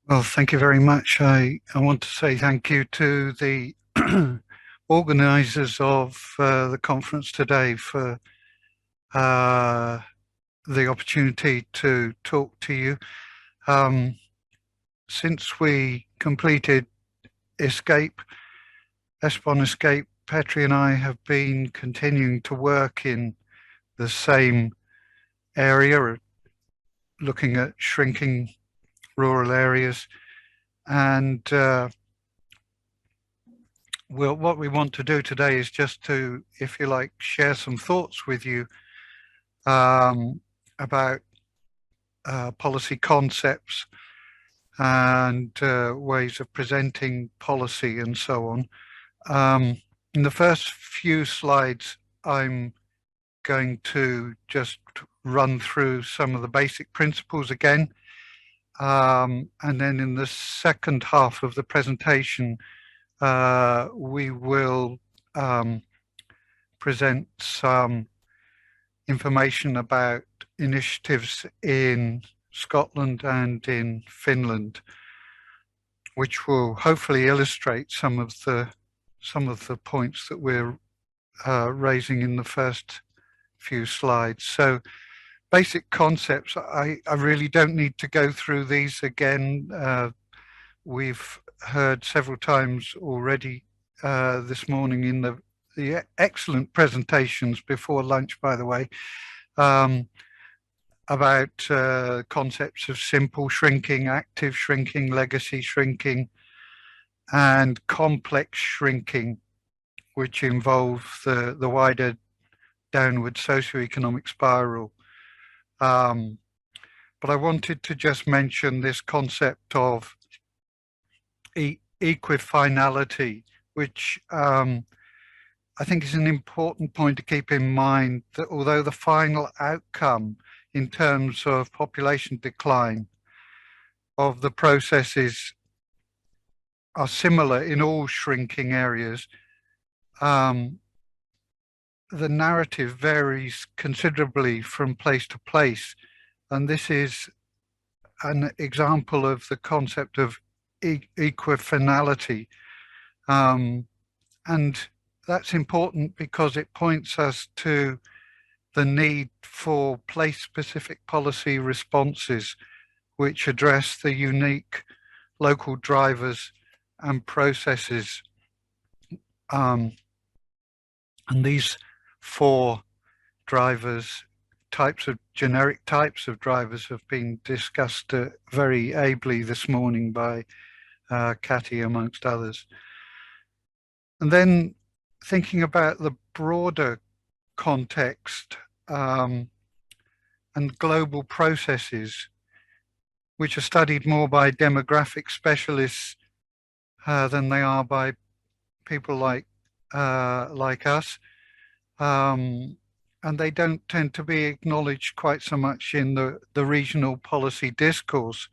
Well, thank you very much. I want to say thank you to the organisers of the conference today for uh, the opportunity to talk to you. Since we completed Escape, ESPON Escape, Petri and I have been continuing to work in the same area, looking at shrinking rural areas. And what we want to do today is just to, if you like, share some thoughts with you about policy concepts and ways of presenting policy and so on. In the first few slides, I'm going to just run through some of the basic principles again. And then in the second half of the presentation, we will present some information about initiatives in Scotland and in Finland, which will hopefully illustrate some of the points that we're raising in the first few slides. So basic concepts, I really don't need to go through these again. We've heard several times already this morning in the excellent presentations before lunch, by the way, about concepts of simple shrinking, active shrinking, legacy shrinking, and complex shrinking, which involve the wider downward socioeconomic spiral. But I wanted to just mention this concept of equifinality, which I think is an important point to keep in mind, that although the final outcome in terms of population decline of the processes are similar in all shrinking areas, the narrative varies considerably from place to place. And this is an example of the concept of equifinality. And that's important because it points us to the need for place-specific policy responses which address the unique local drivers and processes. And these four drivers, generic types of drivers, have been discussed very ably this morning by Cathy, amongst others. And then thinking about the broader context and global processes, which are studied more by demographic specialists than they are by people like us. And they don't tend to be acknowledged quite so much in the regional policy discourse.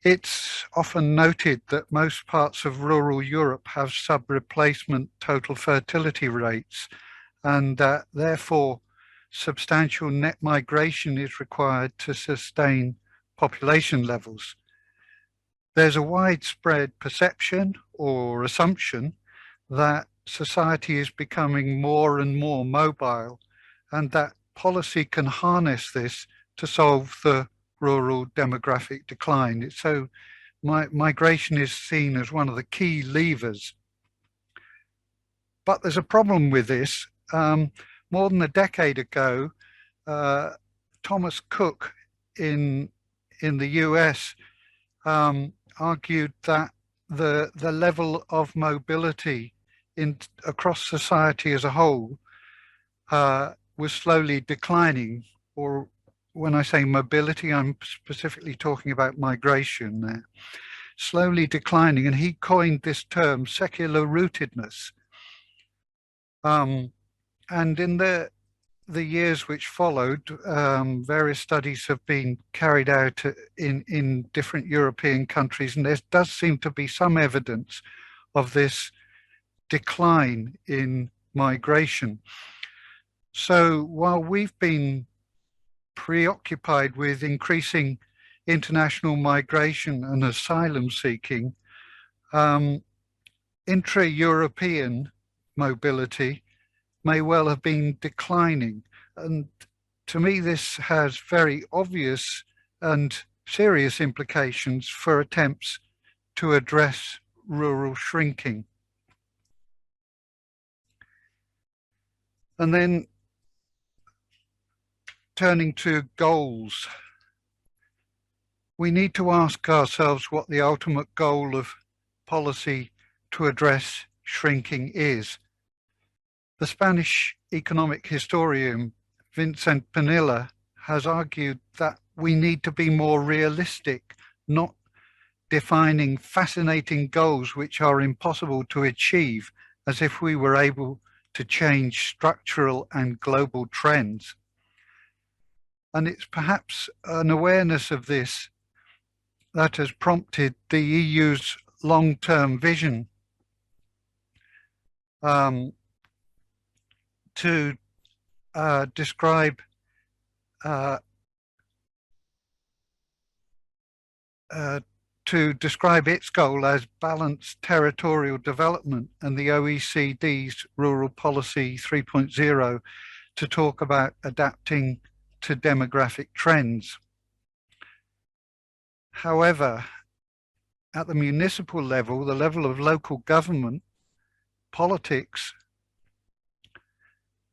It's often noted that most parts of rural Europe have sub-replacement total fertility rates, and that therefore substantial net migration is required to sustain population levels. There's a widespread perception or assumption that society is becoming more and more mobile, and that policy can harness this to solve the rural demographic decline. So migration is seen as one of the key levers. But there's a problem with this. More than a decade ago, Thomas Cook in the US argued that the level of mobility across society as a whole was slowly declining. Or when I say mobility, I'm specifically talking about migration there, slowly declining. And he coined this term secular rootedness. And in the years which followed, various studies have been carried out in different European countries, and there does seem to be some evidence of this decline in migration. So while we've been preoccupied with increasing international migration and asylum seeking, intra-European mobility may well have been declining. And to me, this has very obvious and serious implications for attempts to address rural shrinking. And then turning to goals, we need to ask ourselves what the ultimate goal of policy to address shrinking is. The Spanish economic historian Vincent Penilla has argued that we need to be more realistic, not defining fascinating goals which are impossible to achieve, as if we were able to change structural and global trends. And it's perhaps an awareness of this that has prompted the EU's long-term vision to describe its goal as balanced territorial development, and the OECD's Rural Policy 3.0 to talk about adapting to demographic trends. However, at the municipal level, the level of local government, politics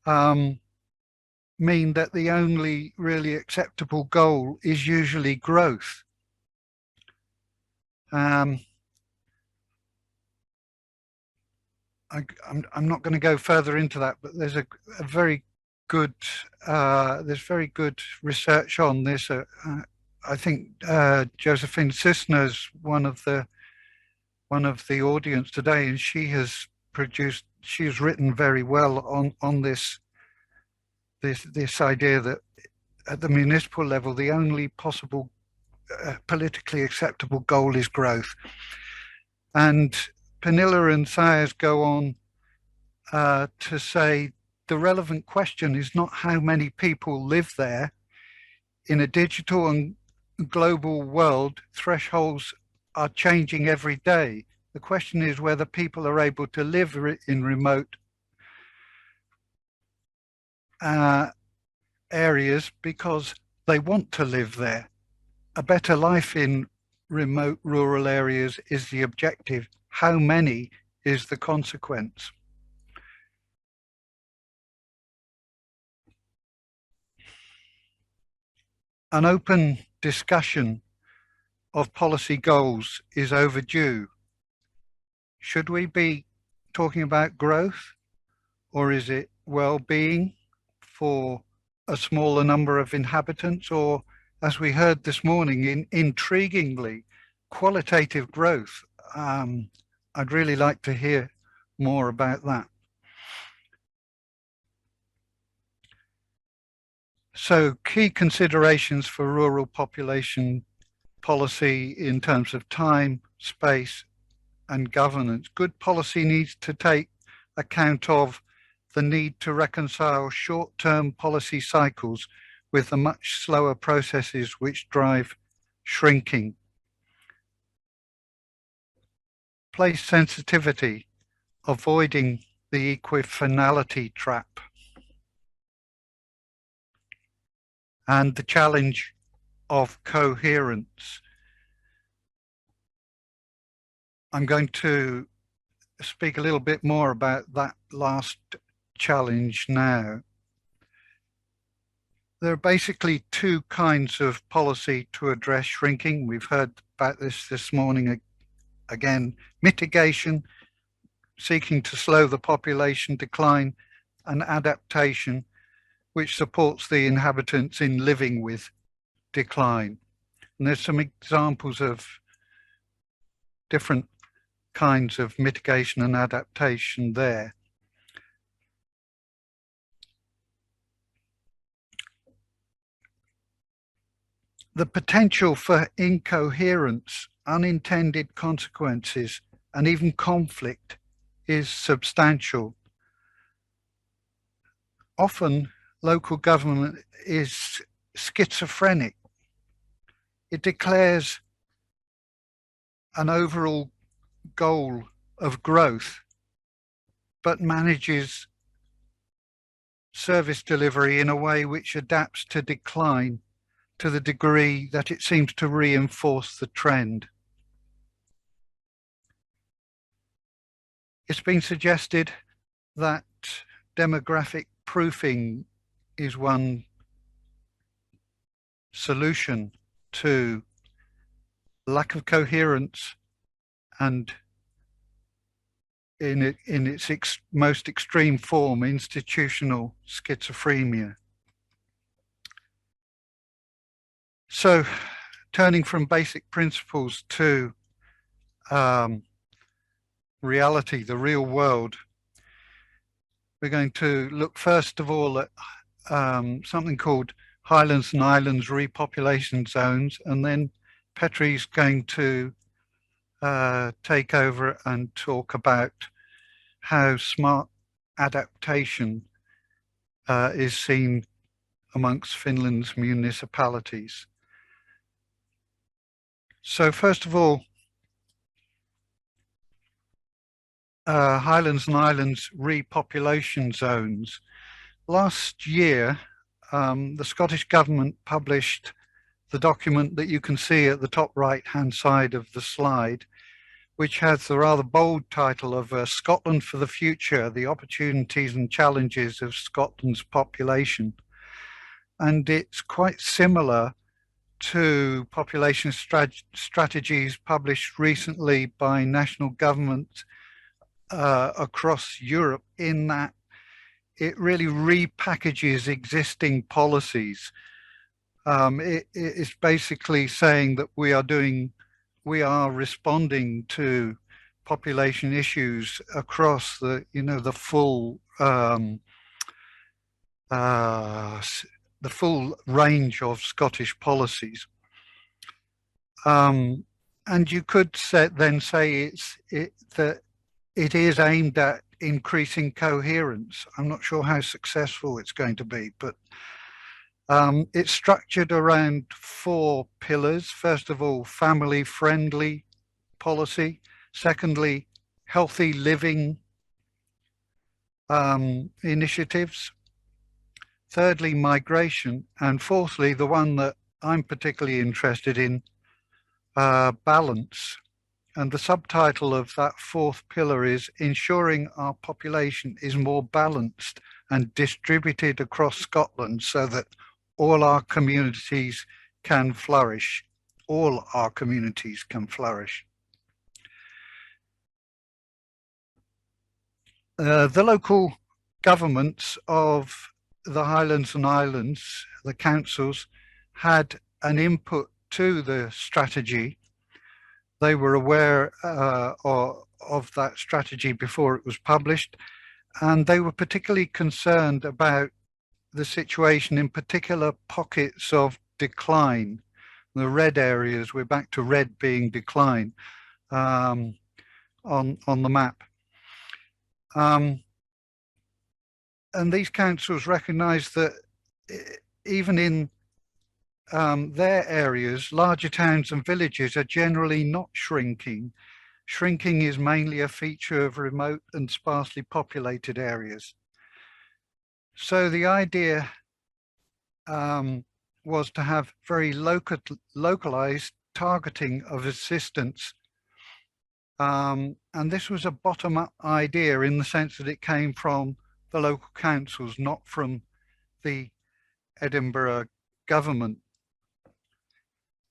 mean that the only really acceptable goal is usually growth. I'm not going to go further into that, but there's a very good research on this. I think Josephine Sisner's one of the audience today, and she's written very well on this idea that at the municipal level, the only possible politically acceptable goal is growth. And Penilla and Sayers go on to say the relevant question is not how many people live there. In a digital and global world, thresholds are changing every day. The question is whether people are able to live in remote areas because they want to live there. A better life in remote rural areas is the objective. How many is the consequence? An open discussion of policy goals is overdue. Should we be talking about growth, or is it well-being for a smaller number of inhabitants, or, as we heard this morning, intriguingly, qualitative growth? I'd really like to hear more about that. So key considerations for rural population policy in terms of time, space, and governance. Good policy needs to take account of the need to reconcile short-term policy cycles with the much slower processes which drive shrinking. Place sensitivity, avoiding the equifinality trap. And the challenge of coherence. I'm going to speak a little bit more about that last challenge now. There are basically two kinds of policy to address shrinking. We've heard about this morning again. Mitigation, seeking to slow the population decline, and adaptation, which supports the inhabitants in living with decline. And there's some examples of different kinds of mitigation and adaptation there. The potential for incoherence, unintended consequences, and even conflict is substantial. Often, local government is schizophrenic. it declares an overall goal of growth, but manages service delivery in a way which adapts to decline to the degree that it seems to reinforce the trend. It's been suggested that demographic proofing is one solution to lack of coherence and, in its most extreme form, institutional schizophrenia. So, turning from basic principles to reality, the real world, we're going to look first of all at something called Highlands and Islands repopulation zones, and then Petri's going to take over and talk about how smart adaptation is seen amongst Finland's municipalities. So first of all, Highlands and Islands repopulation zones. Last year, the Scottish Government published the document that you can see at the top right-hand side of the slide, which has the rather bold title of Scotland for the Future, the Opportunities and Challenges of Scotland's Population. And it's quite similar to population strategies published recently by national governments across Europe, in that it really repackages existing policies. It's basically saying that we are responding to population issues across the full range of Scottish policies. And you could then say that it is aimed at increasing coherence. I'm not sure how successful it's going to be, but it's structured around 4 pillars. First of all, family-friendly policy. Secondly, healthy living initiatives. Thirdly, migration. And fourthly, the one that I'm particularly interested in, balance. And the subtitle of that 4th pillar is ensuring our population is more balanced and distributed across Scotland so that all our communities can flourish. All our communities can flourish. The local governments of the Highlands and Islands, the councils, had an input to the strategy. They were aware of that strategy before it was published, and they were particularly concerned about the situation in particular pockets of decline. The red areas, we're back to red being decline on the map. And these councils recognise that even in their areas, larger towns and villages are generally not shrinking. Shrinking is mainly a feature of remote and sparsely populated areas. So the idea was to have very localized targeting of assistance. And this was a bottom-up idea in the sense that it came from the local councils, not from the Edinburgh government.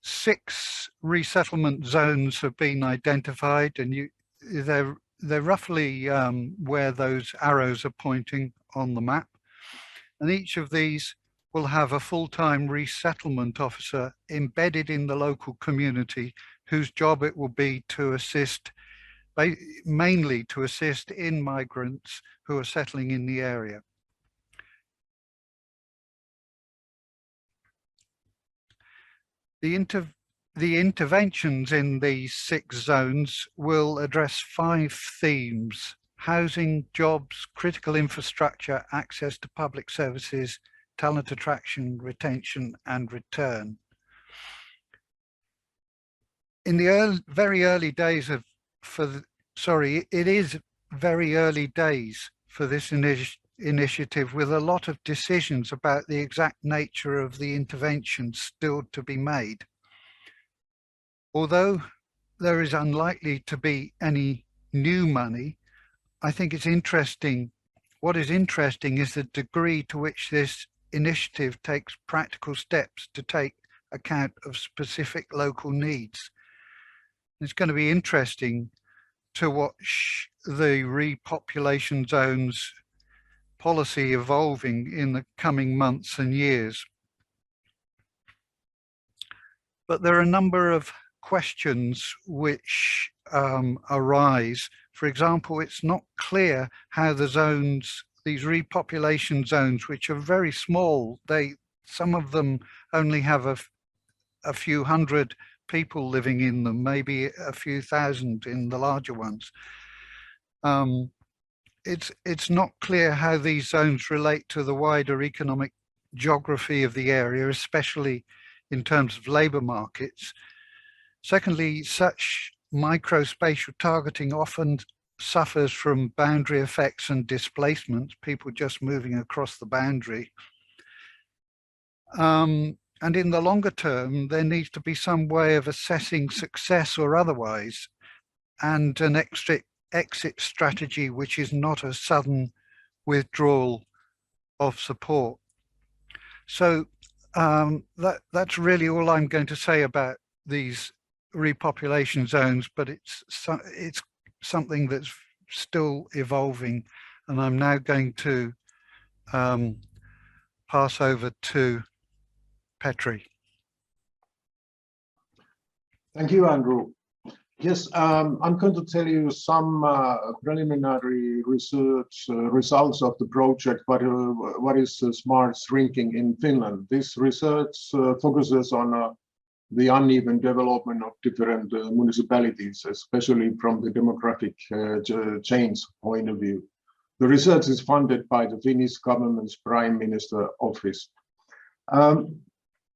6 resettlement zones have been identified, and they're roughly where those arrows are pointing on the map. And each of these will have a full-time resettlement officer embedded in the local community, whose job it will be to assist, mainly to assist in migrants who are settling in the area. The interventions in these 6 zones will address 5 themes: housing, jobs, critical infrastructure, access to public services, talent attraction, retention, and return. in the very early days of, it is very early days for this initiative, with a lot of decisions about the exact nature of the intervention still to be made. Although there is unlikely to be any new money, I think it's interesting. What is interesting is the degree to which this initiative takes practical steps to take account of specific local needs. It's going to be interesting to watch the repopulation zones policy evolving in the coming months and years. But there are a number of questions which arise. For example, it's not clear how the zones, these repopulation zones, which are very small, some of them only have a few hundred people living in them, maybe a few thousand in the larger ones. It's not clear how these zones relate to the wider economic geography of the area, especially in terms of labour markets. Secondly, such microspatial targeting often suffers from boundary effects and displacement, people just moving across the boundary. And in the longer term, there needs to be some way of assessing success or otherwise, and an exit strategy which is not a sudden withdrawal of support. So that's really all I'm going to say about these repopulation zones, but it's something that's still evolving, and I'm now going to pass over to Petri. Thank you, Andrew. Yes, I'm going to tell you some preliminary research results of the project, what is smart shrinking in Finland. This research focuses on the uneven development of different municipalities, especially from the demographic change point of view. The research is funded by the Finnish government's Prime Minister Office.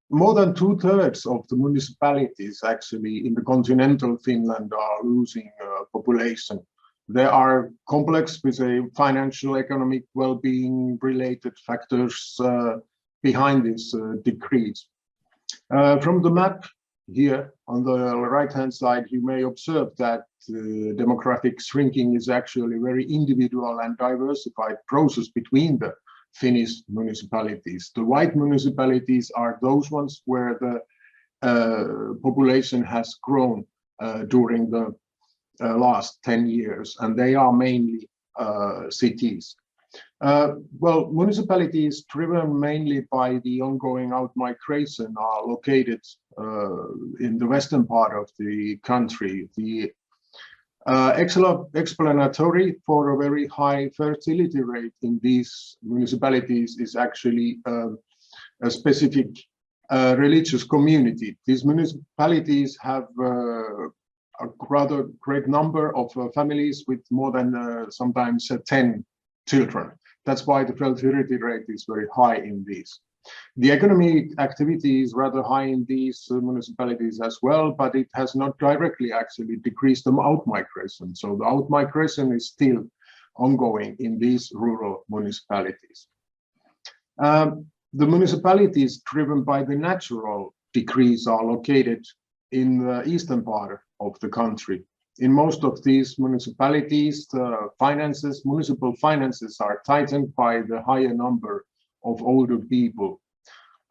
More than 2/3 of the municipalities actually in the continental Finland are losing population. There are complex with a financial, economic, well-being related factors behind this decrease. From the map here on the right-hand side, you may observe that demographic shrinking is actually a very individual and diversified process between the Finnish municipalities. The white municipalities are those ones where the population has grown during the last 10 years, and they are mainly cities. Well, municipalities driven mainly by the ongoing outmigration are located in the western part of the country. The explanatory for a very high fertility rate in these municipalities is actually a specific religious community. These municipalities have a rather great number of families with more than sometimes 10 children. That's why the fertility rate is very high in these. The economic activity is rather high in these municipalities as well, but it has not directly actually decreased the outmigration. So the outmigration is still ongoing in these rural municipalities. The municipalities driven by the natural decrease are located in the eastern part of the country. In most of these municipalities, the municipal finances are tightened by the higher number of older people.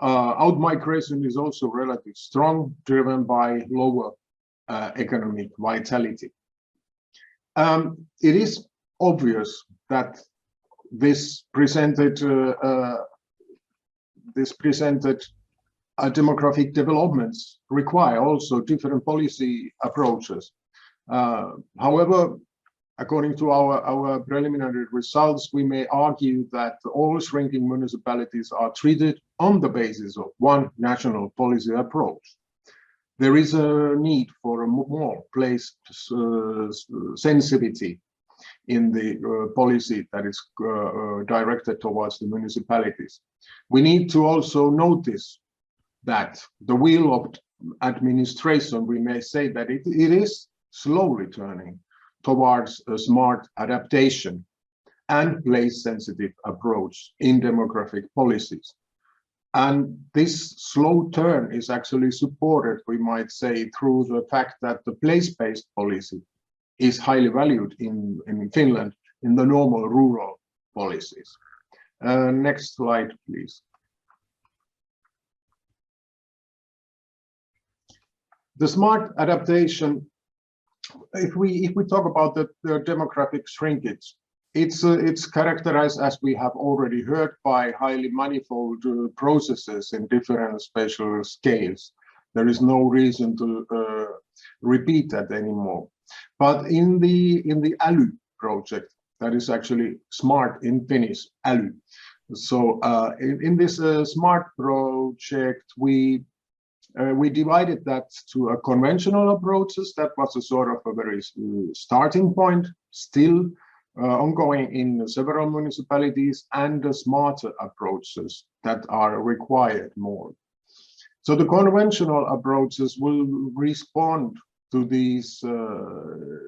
Outmigration is also relatively strong, driven by lower economic vitality. It is obvious that this presented demographic developments require also different policy approaches. However, according to our preliminary results, we may argue that all shrinking municipalities are treated on the basis of one national policy approach. There is a need for a more place sensitivity in the policy that is directed towards the municipalities. We need to also notice that the wheel of administration, we may say that it is slowly turning towards a smart adaptation and place-sensitive approach in demographic policies. And this slow turn is actually supported, we might say, through the fact that the place-based policy is highly valued in Finland in the normal rural policies. Next slide, please. The smart adaptation, if we talk about the demographic shrinkage, it's characterized, as we have already heard, by highly manifold processes in different spatial scales. There is no reason to repeat that anymore. But in the ALY project, that is actually smart in Finnish, ALY. So in this smart project, we divided that to a conventional approaches. That was a sort of a very starting point, still ongoing in several municipalities, and the smarter approaches that are required more. So the conventional approaches will respond to these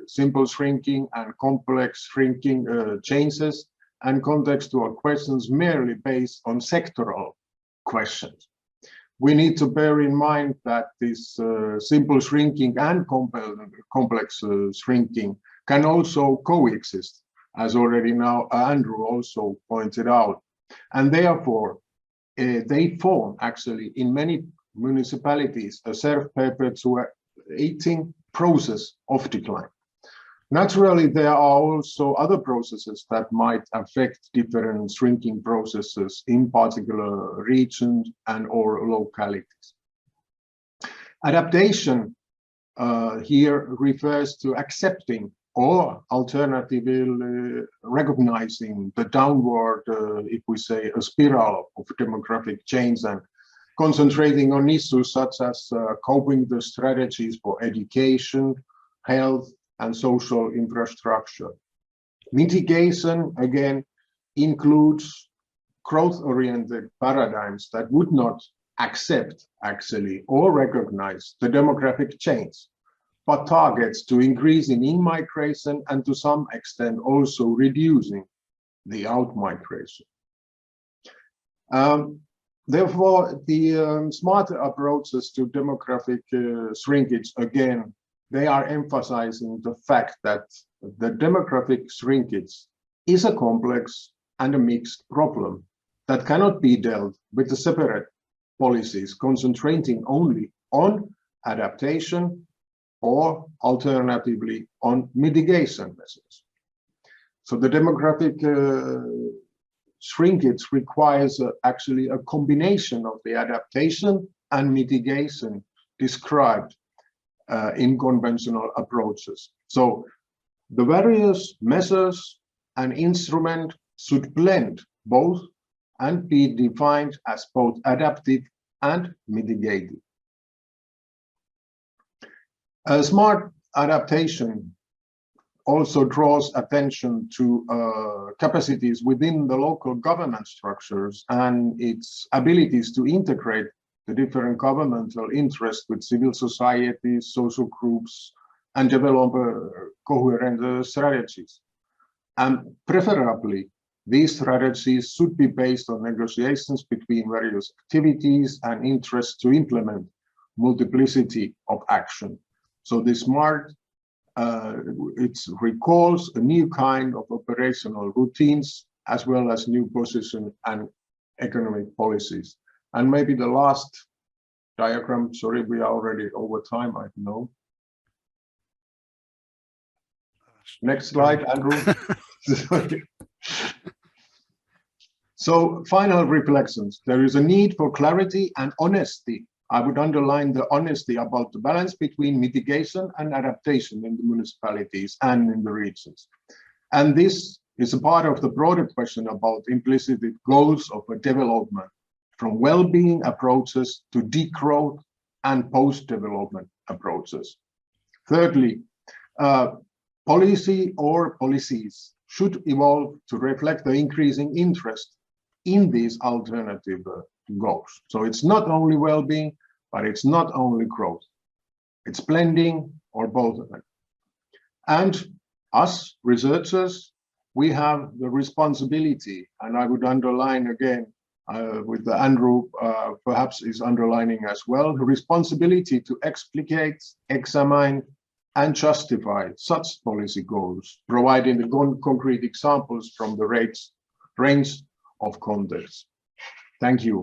simple shrinking and complex shrinking changes and contextual questions merely based on sectoral questions. We need to bear in mind that this simple shrinking and complex shrinking can also coexist, as already now Andrew also pointed out. And therefore, they form actually in many municipalities a self-perpetuating process of decline. Naturally, there are also other processes that might affect different shrinking processes in particular regions and or localities. Adaptation here refers to accepting or alternatively recognizing the downward, if we say, a spiral of demographic change and concentrating on issues such as coping the strategies for education, health, and social infrastructure. Mitigation, again, includes growth-oriented paradigms that would not accept, actually, or recognize the demographic change, but targets to increasing in-migration and to some extent also reducing the out-migration. Therefore, the smarter approaches to demographic shrinkage, again, they are emphasizing the fact that the demographic shrinkage is a complex and a mixed problem that cannot be dealt with the separate policies concentrating only on adaptation or alternatively on mitigation measures. So the demographic shrinkage requires actually a combination of the adaptation and mitigation described in conventional approaches. So the various measures and instruments should blend both and be defined as both adaptive and mitigative. Smart adaptation also draws attention to capacities within the local government structures and its abilities to integrate the different governmental interests with civil society, social groups, and develop coherent strategies. And preferably, these strategies should be based on negotiations between various activities and interests to implement multiplicity of action. So the smart, it recalls a new kind of operational routines, as well as new position and economic policies. And maybe the last diagram, sorry, we are already over time, I know. Next slide, Andrew. So final reflections. There is a need for clarity and honesty. I would underline the honesty about the balance between mitigation and adaptation in the municipalities and in the regions. And this is a part of the broader question about implicit goals of a development, from well-being approaches to degrowth and post-development approaches. Thirdly, policy or policies should evolve to reflect the increasing interest in these alternative goals. So it's not only well-being, but it's not only growth. It's blending or both of them. And us researchers, we have the responsibility, and I would underline again, with the Andrew perhaps is underlining as well, the responsibility to explicate, examine, and justify such policy goals, providing the concrete examples from the range of contexts. Thank you.